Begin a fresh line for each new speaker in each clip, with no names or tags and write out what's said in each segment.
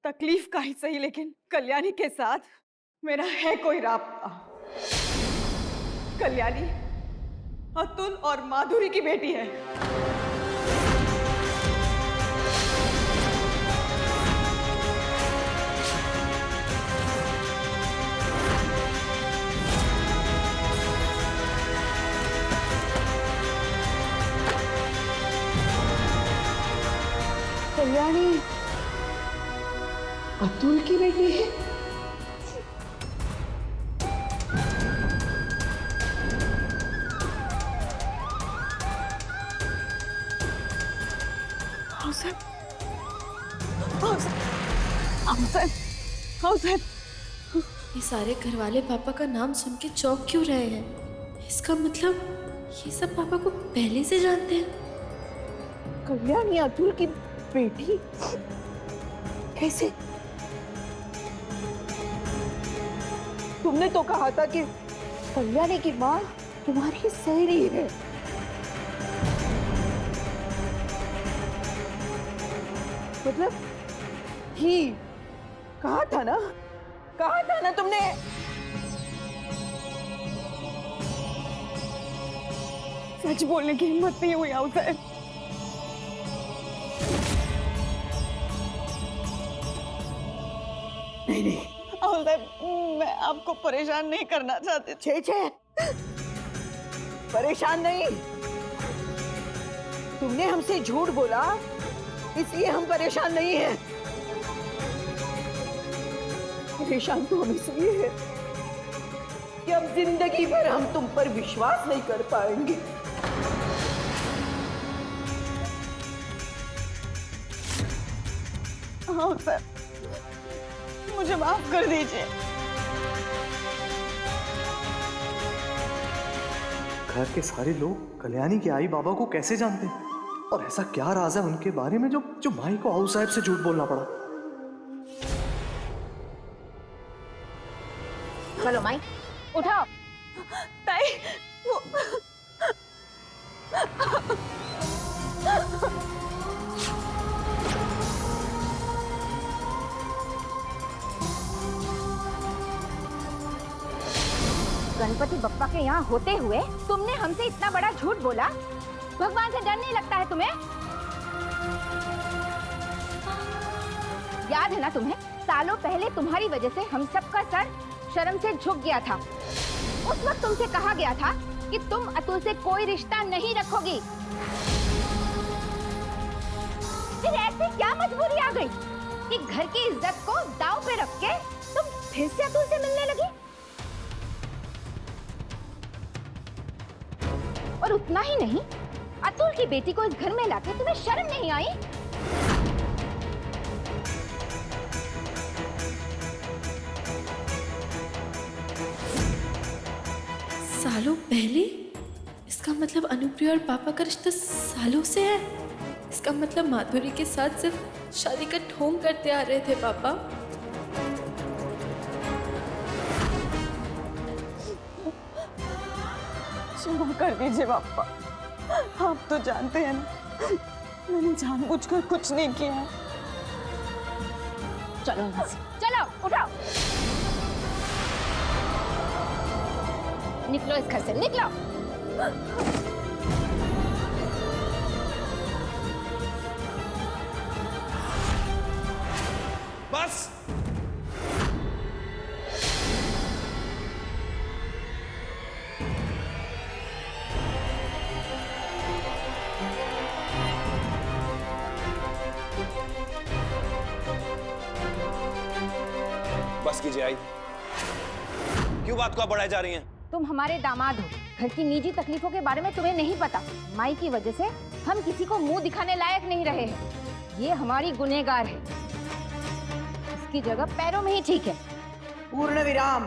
तकलीफ का ही सही, लेकिन कल्याणी के साथ मेरा है कोई राब्ता। कल्याणी अतुल और माधुरी की बेटी है। कल्याणी अतुल की बेटी है?
ये सारे घरवाले पापा का नाम सुन के चौंक क्यों रहे हैं? इसका मतलब ये सब पापा को पहले से जानते हैं।
कल्याणी अतुल की बेटी कैसे? तुमने तो कहा था कि कल्याणी की माँ तुम्हारी सहेली है। मतलब ही कहा था ना तुमने। सच बोलने की हिम्मत नहीं हुई उसे। नहीं मैं आपको परेशान नहीं करना चाहती। छे परेशान नहीं, तुमने हमसे झूठ बोला इसलिए हम परेशान नहीं हैं। परेशान तो हम इसलिए हैं कि अब जिंदगी भर हम तुम पर विश्वास नहीं कर पाएंगे। हाँ सर, मुझे माफ कर दीजिए।
घर के सारे लोग कल्याणी के आई बाबा को कैसे जानते हैं? और ऐसा क्या राज है उनके बारे में जो माई को आऊ साहब से झूठ बोलना पड़ा?
चलो माई उठाओ।
ताई वो
गणपति बप्पा के यहाँ होते हुए तुमने हमसे इतना बड़ा झूठ बोला। भगवान से डर नहीं लगता है तुम्हें? याद है ना तुम्हें, सालों पहले तुम्हारी वजह से हम सबका सर शर्म से झुक गया था। उस वक्त तुमसे कहा गया था कि तुम अतुल से कोई रिश्ता नहीं रखोगी। फिर ऐसे क्या मजबूरी आ गई कि घर की इज्जत को दांव पे रख के तुम फिर से अतुल से मिलने लगी? और उतना ही नहीं, अतुल की बेटी को इस घर में लाके तुम्हें शर्म नहीं आई?
सालों पहले? इसका मतलब अनुप्रिया और पापा का रिश्ता सालों से है। इसका मतलब माधुरी के साथ सिर्फ शादी का ढोंग करते आ रहे थे पापा।
क्षमा कर दीजिए पापा, आप तो जानते हैं ना मैंने जानबूझकर कुछ नहीं किया।
चलो चलो उठाओ, निकलो इस घर से, निकलो।
बस बस कीजिए आई, क्यों बात को आप बढ़ाई जा रही हैं?
तुम हमारे दामाद हो, घर की निजी तकलीफों के बारे में तुम्हें नहीं पता। माई की वजह से हम किसी को मुंह दिखाने लायक नहीं रहे हैं। ये हमारी गुनहगार है, इसकी जगह पैरों में ही ठीक है।
पूर्ण विराम।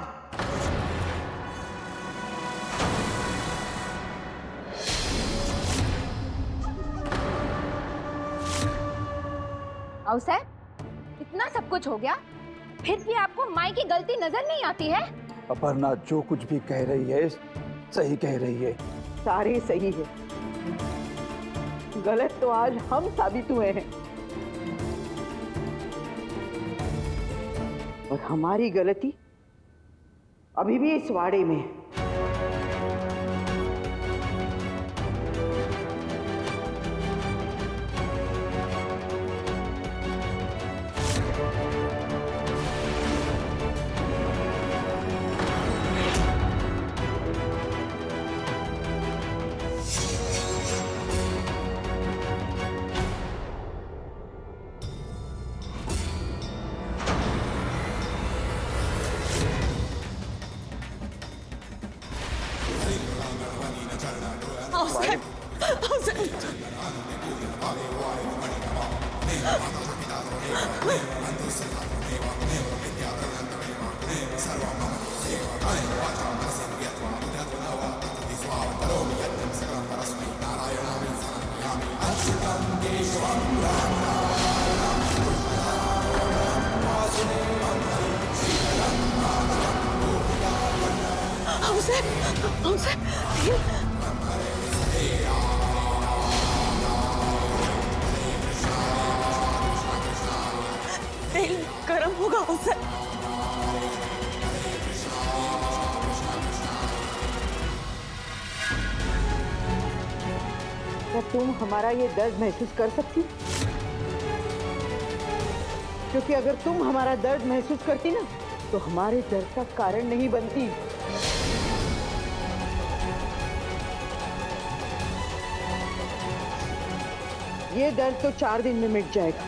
अवसर, इतना सब कुछ हो गया फिर भी आपको माई की गलती नजर नहीं आती है?
अपर्णा जो कुछ भी कह रही है सही कह रही है।
सारे सही है, गलत तो आज हम साबित हुए हैं। और हमारी गलती अभी भी इस वाड़े में है।
तेल गर्म होगा उसे।
क्या तुम हमारा ये दर्द महसूस कर सकती? क्योंकि अगर तुम हमारा दर्द महसूस करती ना, तो हमारे दर्द का कारण नहीं बनती। ये दर्द तो 4 दिन में मिट जाएगा,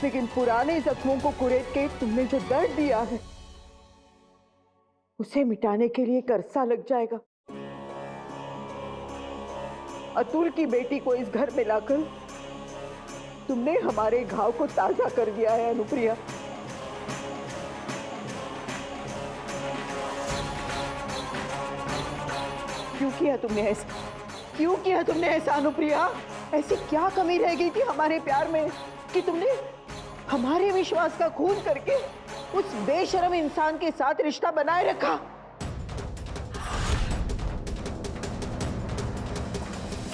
लेकिन पुराने जख्मों को कुरेद के तुमने जो दर्द दिया है, उसे मिटाने के लिए एक अरसा लग जाएगा। अतुल की बेटी को इस घर में लाकर तुमने हमारे घाव को ताजा कर दिया है अनुप्रिया। क्यों किया तुमने ऐसा? क्यों किया तुमने ऐसा अनुप्रिया? ऐसी क्या कमी रह गई थी हमारे प्यार में कि तुमने हमारे विश्वास का खून करके उस बेशर्म इंसान के साथ रिश्ता बनाए रखा?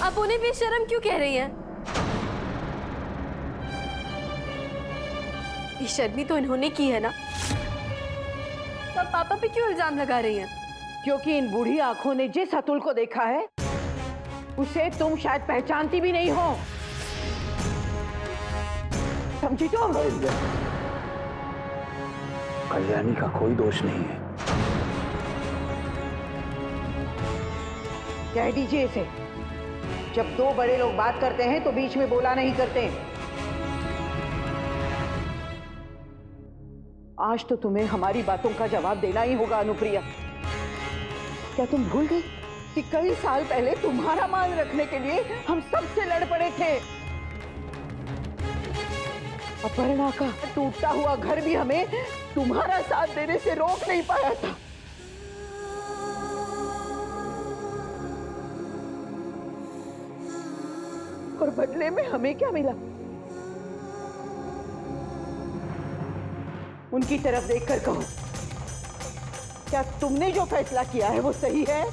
आप उन्हें बेशर्म क्यों कह रही हैं? बेशर्मी तो इन्होंने की है ना, तो आप पापा पे क्यों इल्जाम लगा रही हैं?
क्योंकि इन बूढ़ी आंखों ने जिस अतुल को देखा है, उसे तुम शायद पहचानती भी नहीं हो। समझी तुम?
कल्याणी का कोई दोष नहीं है।
कह दीजिए इसे, जब 2 बड़े लोग बात करते हैं तो बीच में बोला नहीं करते। आज तो तुम्हें हमारी बातों का जवाब देना ही होगा अनुप्रिया। क्या तुम भूल गई कि कई साल पहले तुम्हारा मान रखने के लिए हम सबसे लड़ पड़े थे? अपर्णा का टूटता हुआ घर भी हमें तुम्हारा साथ देने से रोक नहीं पाया था। और बदले में हमें क्या मिला? उनकी तरफ देखकर कहो, क्या तुमने जो फैसला किया है वो सही है?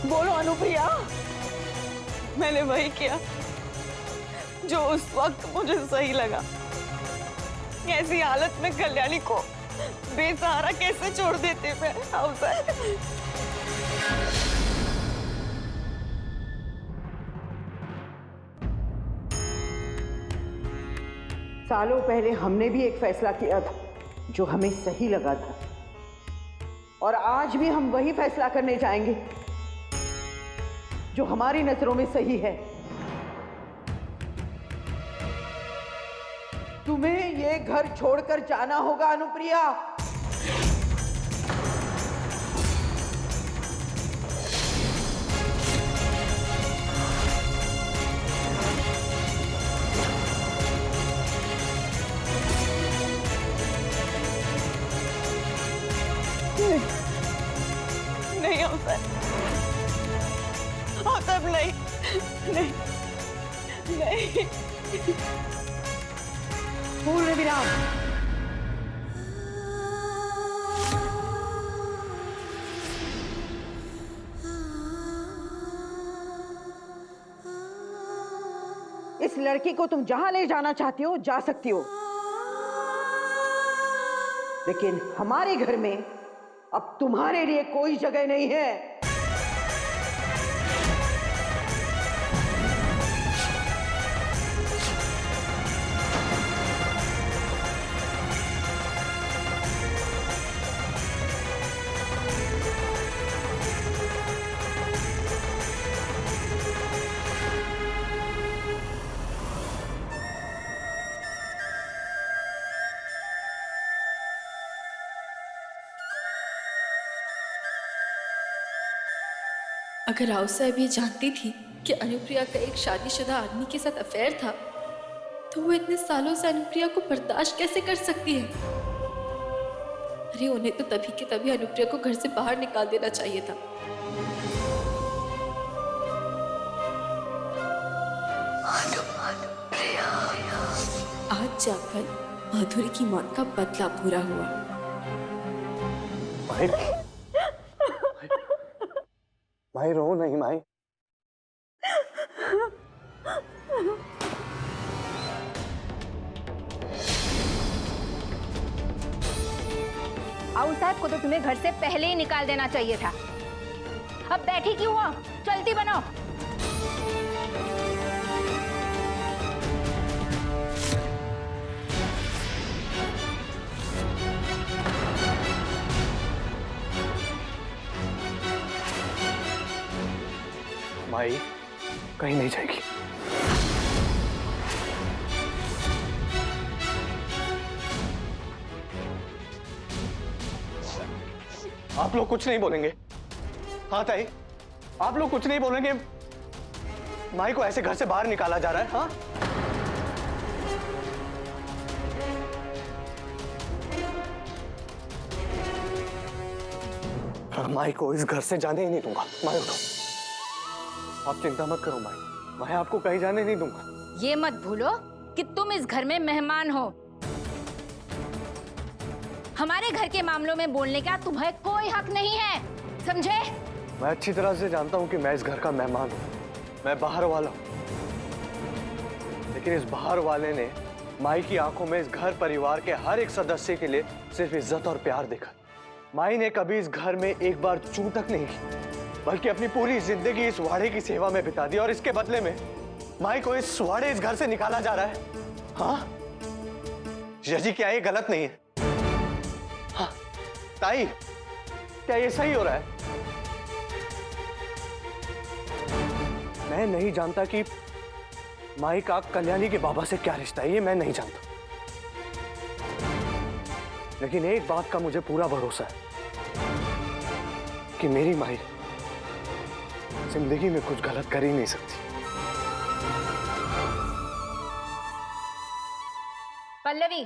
बोलो अनुप्रिया।
मैंने वही किया जो उस वक्त मुझे सही लगा। ऐसी हालत में कल्याणी को बेसहारा कैसे छोड़ देते मैं अवसर।
सालों पहले हमने भी एक फैसला किया था जो हमें सही लगा था, और आज भी हम वही फैसला करने जाएंगे जो हमारी नजरों में सही है। तुम्हें ये घर छोड़कर जाना होगा अनुप्रिया।
नहीं अवसर, अवसर नहीं, नहीं, नहीं।
पूर्ण विराम। इस लड़की को तुम जहां ले जाना चाहती हो जा सकती हो, लेकिन हमारे घर में अब तुम्हारे लिए कोई जगह नहीं है।
अगर राव साहब ये जानती थी कि अनुप्रिया का एक शादीशुदा आदमी के साथ अफेयर था, तो वो इतने सालों से अनुप्रिया को बर्दाश्त कैसे कर सकती है? अरे उन्हें तो तभी के तभी अनुप्रिया को घर से बाहर निकाल देना चाहिए था। आज जाकर माधुरी की मौत का बदला पूरा हुआ।
माई, माई रो नहीं माई।
आऊ साहब को तो तुम्हें घर से पहले ही निकाल देना चाहिए था। अब बैठी क्यों हो? चलती बनो।
माई कहीं नहीं जाएगी। आप लोग कुछ नहीं बोलेंगे? हाँ ताई, आप लोग कुछ नहीं बोलेंगे? माई को ऐसे घर से बाहर निकाला जा रहा है? हाँ, माई को इस घर से जाने ही नहीं दूंगा। माई उठो, आप चिंता मत करो माई, मैं आपको कहीं जाने नहीं दूंगा।
ये मत भूलो कि तुम इस घर में मेहमान हो। हमारे घर के मामलों में बोलने का तुम्हें कोई हक नहीं है, समझे?
मैं अच्छी तरह से जानता हूं कि मैं इस घर का मेहमान हूं, मैं बाहर वाला हूं, लेकिन इस बाहर वाले ने माई की आंखों में इस घर परिवार के हर एक सदस्य के लिए सिर्फ इज्जत और प्यार देखा। माई ने कभी इस घर में एक बार चूं तक नहीं की, बल्कि अपनी पूरी जिंदगी इस वाड़े की सेवा में बिता दी, और इसके बदले में माई को इस वाड़े, इस घर से निकाला जा रहा है। हाँ यजी, क्या ये गलत नहीं है? हाँ ताई, क्या ये सही हो रहा है? मैं नहीं जानता कि माई का कल्याणी के बाबा से क्या रिश्ता है, ये मैं नहीं जानता, लेकिन एक बात का मुझे पूरा भरोसा है कि मेरी माई जिंदगी में कुछ गलत कर ही नहीं सकती।
पल्लवी,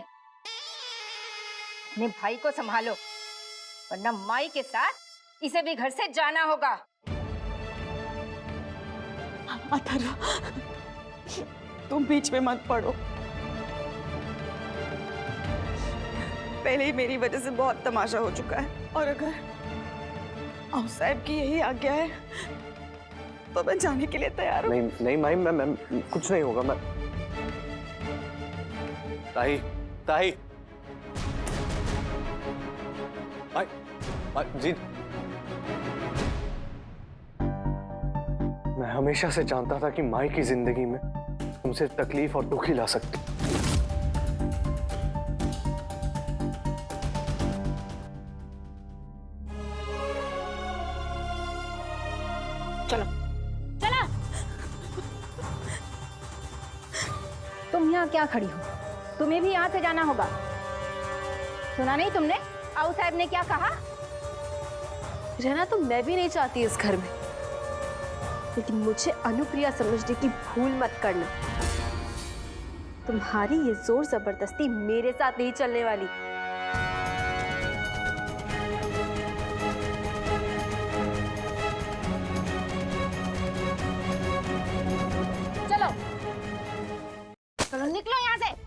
अपने भाई को संभालो, वरना माई के साथ इसे भी घर से जाना होगा।
अथर्व, तुम बीच में मत पड़ो। पहले ही मेरी वजह से बहुत तमाशा हो चुका है, और अगर आऊ साहब की यही आज्ञा है तो मैं जाने के लिए तैयार हूँ।
नहीं नहीं माई, मैं कुछ नहीं होगा। मैं ताई, ताई, जी, मैं हमेशा से जानता था कि माई की जिंदगी में तुम सिर्फ तकलीफ और दुख ही ला सकती।
चलो चला। तुम यहाँ क्या खड़ी हो? तुम्हें भी यहाँ से जाना होगा। सुना नहीं तुमने आऊ साहब ने क्या कहा?
रहना तो मैं भी नहीं चाहती इस घर में, लेकिन मुझे अनुप्रिया समझने की भूल मत करना। तुम्हारी ये जोर जबरदस्ती मेरे साथ नहीं चलने वाली।
चलो चलो, निकलो यहाँ से।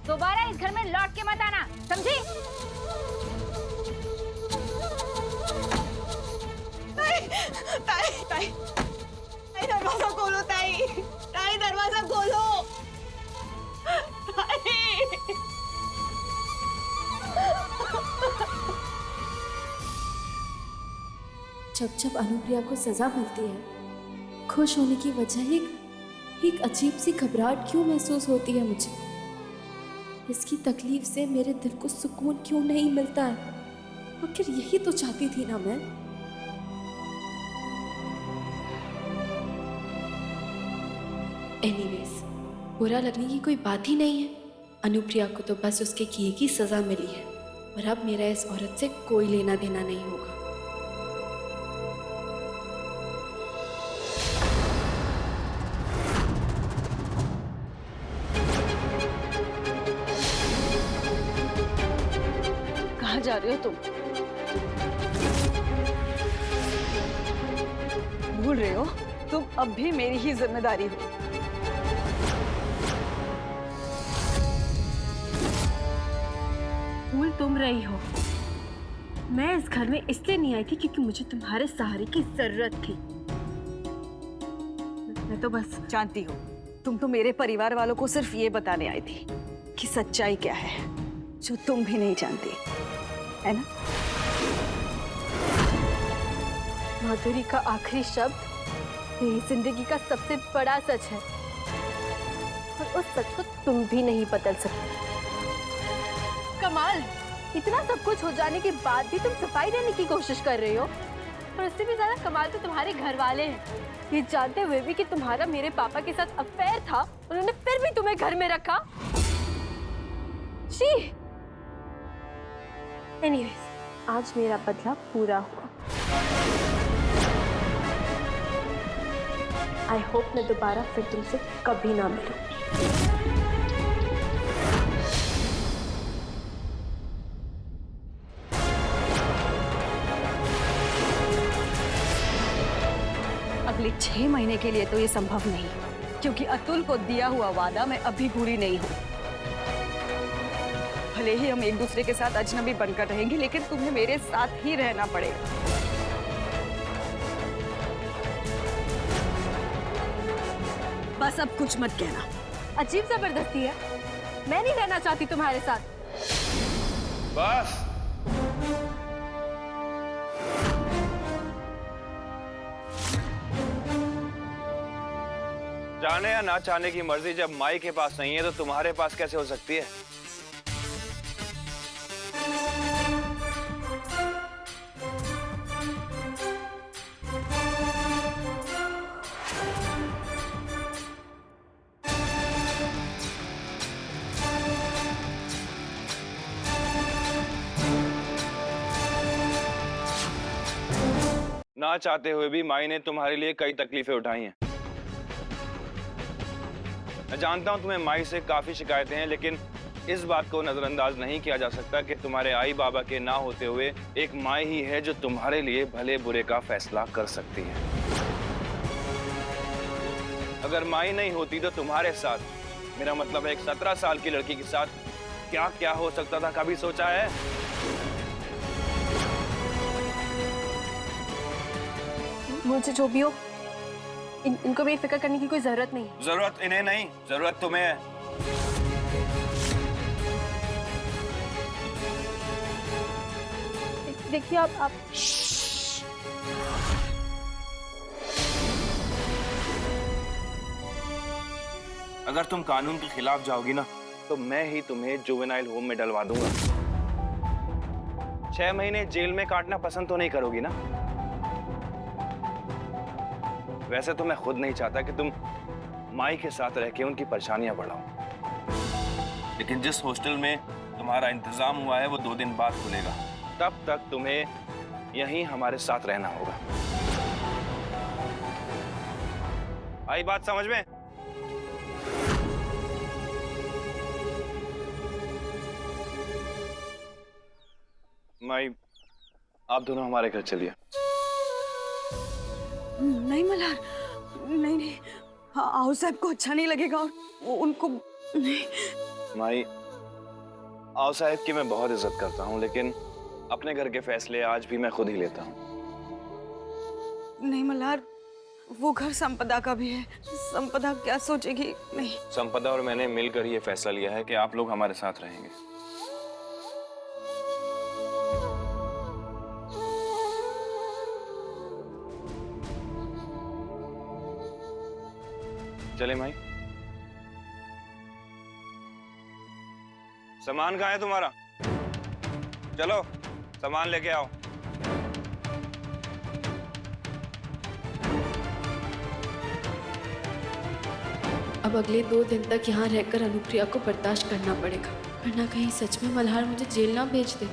दोबारा इस घर में लौट के मत आना, समझी?
ताई, ताई, ताई, ताई, दरवाजा खोलो ताई।
जब जब अनुप्रिया को सजा मिलती है, खुश होने की वजह एक अजीब सी घबराहट क्यों महसूस होती है मुझे? इसकी तकलीफ से मेरे दिल को सुकून क्यों नहीं मिलता है? आखिर यही तो चाहती थी ना मैं। एनीवेज, बुरा लगने की कोई बात ही नहीं है। अनुप्रिया को तो बस उसके किए की सजा मिली है और अब मेरा इस औरत से कोई लेना देना नहीं होगा।
कहाँ जा रहे हो तुम? भूल रहे हो तुम अब भी मेरी ही जिम्मेदारी हो।
भूल तुम रही हो। मैं इस घर में इसलिए नहीं आई थी क्योंकि मुझे तुम्हारे सहारे की जरूरत थी। मैं तो बस
जानती हो, तुम तो मेरे परिवार वालों को सिर्फ ये बताने आई थी कि सच्चाई क्या है, जो तुम भी नहीं जानती, है ना?
माधुरी का आखिरी शब्द मेरी जिंदगी का सबसे बड़ा सच है और उस सच को तुम भी नहीं बदल सकते। कमाल, इतना सब कुछ हो जाने के बाद भी तुम सफाई देने की कोशिश कर रही हो। और उससे भी ज्यादा कमाल तो तुम्हारे घर वाले हैं। ये जानते हुए भी कि तुम्हारा मेरे पापा के साथ अफेयर था, उन्होंने फिर भी तुम्हें घर में रखा। शी। एनीवेज, आज मेरा बदला पूरा हुआ। आई होप मैं दोबारा फिर तुमसे कभी ना मिलूं।
अगले 6 महीने के लिए तो ये संभव नहीं, क्योंकि अतुल को दिया हुआ वादा मैं अभी पूरी नहीं हूँ। भले ही हम एक दूसरे के साथ अजनबी बनकर रहेंगे, लेकिन तुम्हें मेरे साथ ही रहना पड़ेगा। बस अब कुछ मत कहना।
अजीब जबरदस्ती है। मैं नहीं रहना चाहती तुम्हारे साथ।
बस जाने या ना चाहने की मर्जी जब माई के पास नहीं है तो तुम्हारे पास कैसे हो सकती है? ना चाहते हुए भी माई ने तुम्हारे लिए कई तकलीफें उठाई हैं। मैं जानता हूं तुम्हें माई से काफी शिकायतें हैं, लेकिन इस बात को नजरअंदाज नहीं किया जा सकता कि तुम्हारे आई बाबा के ना होते हुए एक माई ही है जो तुम्हारे लिए भले बुरे का फैसला कर सकती है। अगर माई नहीं होती तो तुम्हारे साथ, मेरा मतलब है एक 17 साल की लड़की के साथ क्या क्या हो सकता था, कभी सोचा है?
मुझे जो भी हो, इनको भी फिक्र करने की कोई जरूरत नहीं है।
जरूरत इन्हें नहीं, जरूरत तुम्हें है।
देखिए आप
अगर तुम कानून के खिलाफ जाओगी ना तो मैं ही तुम्हें जुवेनाइल होम में डलवा दूंगा। 6 महीने जेल में काटना पसंद तो नहीं करोगी ना? वैसे तो मैं खुद नहीं चाहता कि तुम माई के साथ रह के उनकी परेशानियां बढ़ाओ, लेकिन जिस हॉस्टल में तुम्हारा इंतजाम हुआ है वो 2 दिन बाद खुलेगा। तब तक तुम्हें यहीं हमारे साथ रहना होगा। आई बात समझ में? माई, आप दोनों हमारे घर चलिए।
नहीं मल्हार, नहीं, आओ साहब को अच्छा नहीं लगेगा और उनको नहीं।
माई, आओ साहब की मैं बहुत इज्जत करता हूँ, लेकिन अपने घर के फैसले आज भी मैं खुद ही लेता हूँ।
नहीं मल्हार, वो घर संपदा का भी है। संपदा क्या सोचेगी? नहीं।
संपदा और मैंने मिलकर ये फैसला लिया है कि आप लोग हमारे साथ रहेंगे। चले माई। सामान कहाँ है तुम्हारा? चलो सामान लेके आओ।
अब अगले 2 दिन तक यहाँ रहकर अनुप्रिया को बर्दाश्त करना पड़ेगा, वरना कहीं सच में मल्हार मुझे जेल ना भेज दे।